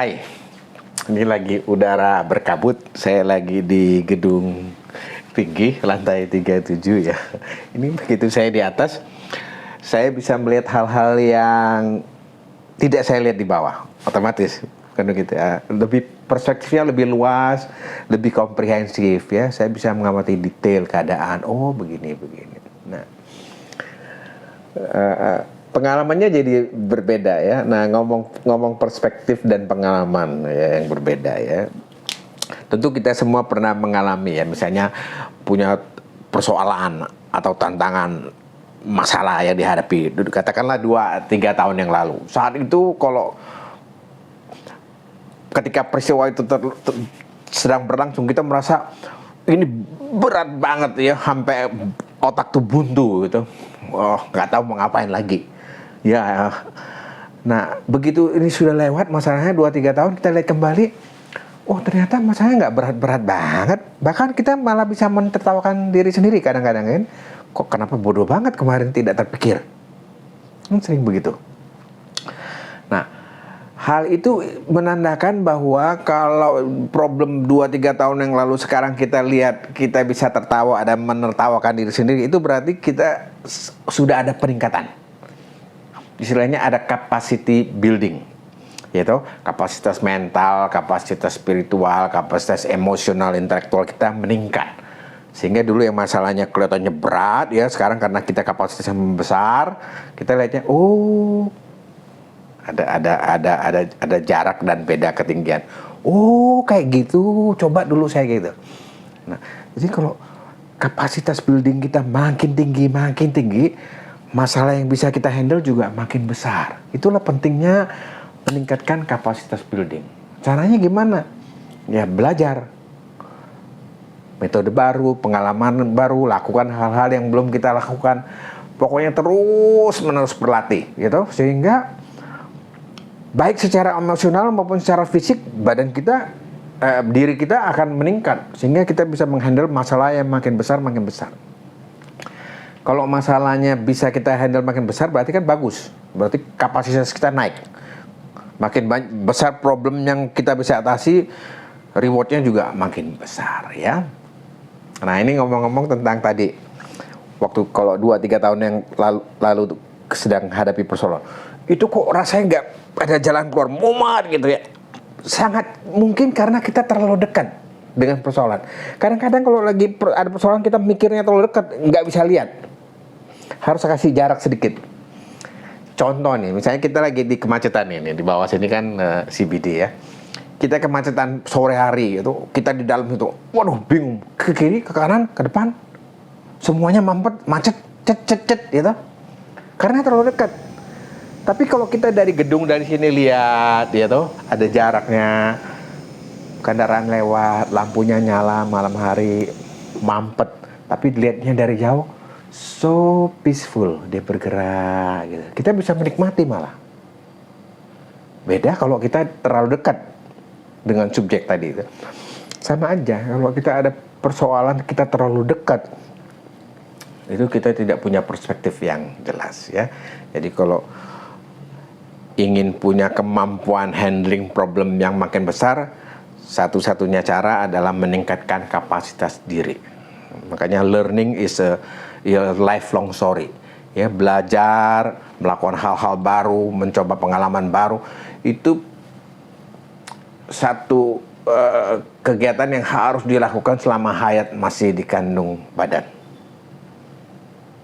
Hai, ini lagi udara berkabut. Saya lagi di gedung tinggi, lantai 37 ya. Ini begitu saya di atas, saya bisa melihat hal-hal yang tidak saya lihat di bawah, otomatis. Kan gitu ya. Lebih perspektifnya lebih luas, lebih komprehensif ya. Saya bisa mengamati detail keadaan. Oh begini. Nah, pengalamannya jadi berbeda ya. Nah, ngomong perspektif dan pengalaman ya, yang berbeda ya. Tentu kita semua pernah mengalami ya, misalnya punya persoalan atau tantangan, masalah yang dihadapi. Katakanlah 2-3 tahun yang lalu. Saat itu kalau ketika peristiwa itu sedang berlangsung, kita merasa ini berat banget ya, sampai otak tuh buntu gitu. Oh, nggak tahu mau ngapain lagi. Ya, nah begitu ini sudah lewat masalahnya 2-3 tahun, kita lihat kembali, oh ternyata masalahnya nggak berat-berat banget. Bahkan kita malah bisa mentertawakan diri sendiri kadang-kadang kan. Kok kenapa bodoh banget kemarin tidak terpikir. Sering begitu. Nah, hal itu menandakan bahwa kalau problem 2-3 tahun yang lalu sekarang kita lihat, kita bisa tertawa dan menertawakan diri sendiri, itu berarti kita sudah ada peningkatan. Istilahnya ada capacity building, yaitu kapasitas mental, kapasitas spiritual, kapasitas emosional, intelektual kita meningkat. Sehingga dulu yang masalahnya kelihatannya berat ya, sekarang karena kita kapasitasnya membesar, kita lihatnya oh ada jarak dan beda ketinggian. Oh kayak gitu, coba dulu saya gitu. Nah, jadi kalau kapasitas building kita makin tinggi, masalah yang bisa kita handle juga makin besar. Itulah pentingnya meningkatkan kapasitas building. Caranya gimana? Ya belajar. Metode baru, pengalaman baru, lakukan hal-hal yang belum kita lakukan. Pokoknya terus-menerus berlatih gitu, sehingga baik secara emosional maupun secara fisik, badan kita, diri kita akan meningkat, sehingga kita bisa menghandle masalah yang makin besar. Kalau masalahnya bisa kita handle makin besar, berarti kan bagus, berarti kapasitas kita naik. Makin besar problem yang kita bisa atasi, rewardnya juga makin besar ya. Nah ini ngomong-ngomong tentang tadi, waktu kalau 2-3 tahun yang lalu sedang hadapi persoalan, itu kok rasanya nggak ada jalan keluar, mumet gitu ya. Sangat mungkin karena kita terlalu dekat dengan persoalan. Kadang-kadang kalau lagi ada persoalan, kita mikirnya terlalu dekat, nggak bisa lihat. Harus kasih jarak sedikit. Contoh nih, misalnya kita lagi di kemacetan ini, di bawah sini kan CBD ya. Kita kemacetan sore hari itu, kita di dalam itu, waduh bingung, ke kiri, ke kanan, ke depan, semuanya mampet, macet, cet gitu. Karena terlalu dekat. Tapi kalau kita dari gedung dari sini lihat, ya toh, ada jaraknya, kendaraan lewat, lampunya nyala malam hari, mampet. Tapi dilihatnya dari jauh, so peaceful, dia bergerak. Gitu. Kita bisa menikmati malah. Beda kalau kita terlalu dekat dengan subjek tadi itu. Sama aja, kalau kita ada persoalan, kita terlalu dekat, itu kita tidak punya perspektif yang jelas ya. Jadi kalau ingin punya kemampuan handling problem yang makin besar, satu-satunya cara adalah meningkatkan kapasitas diri. Makanya learning is a lifelong story. Ya, belajar, melakukan hal-hal baru, mencoba pengalaman baru, itu satu kegiatan yang harus dilakukan selama hayat masih dikandung badan.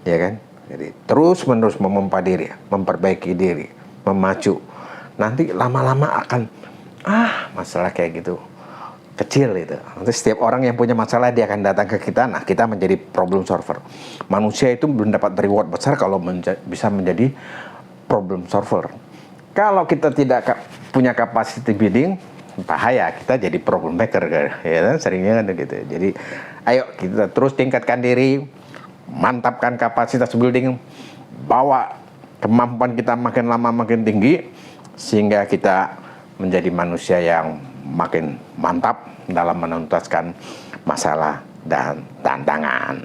Ya kan? Jadi terus-menerus memompa diri, memperbaiki diri, memacu. Nanti lama-lama akan masalah kayak gitu kecil itu. Nanti setiap orang yang punya masalah dia akan datang ke kita. Nah, kita menjadi problem solver. Manusia itu belum dapat reward besar kalau bisa menjadi problem solver. Kalau kita tidak punya capacity building, bahaya, kita jadi problem maker ya kan, seringnya kan gitu. Jadi ayo kita terus tingkatkan diri, mantapkan kapasitas building, bawa kemampuan kita makin lama makin tinggi, sehingga kita menjadi manusia yang makin mantap dalam menuntaskan masalah dan tantangan.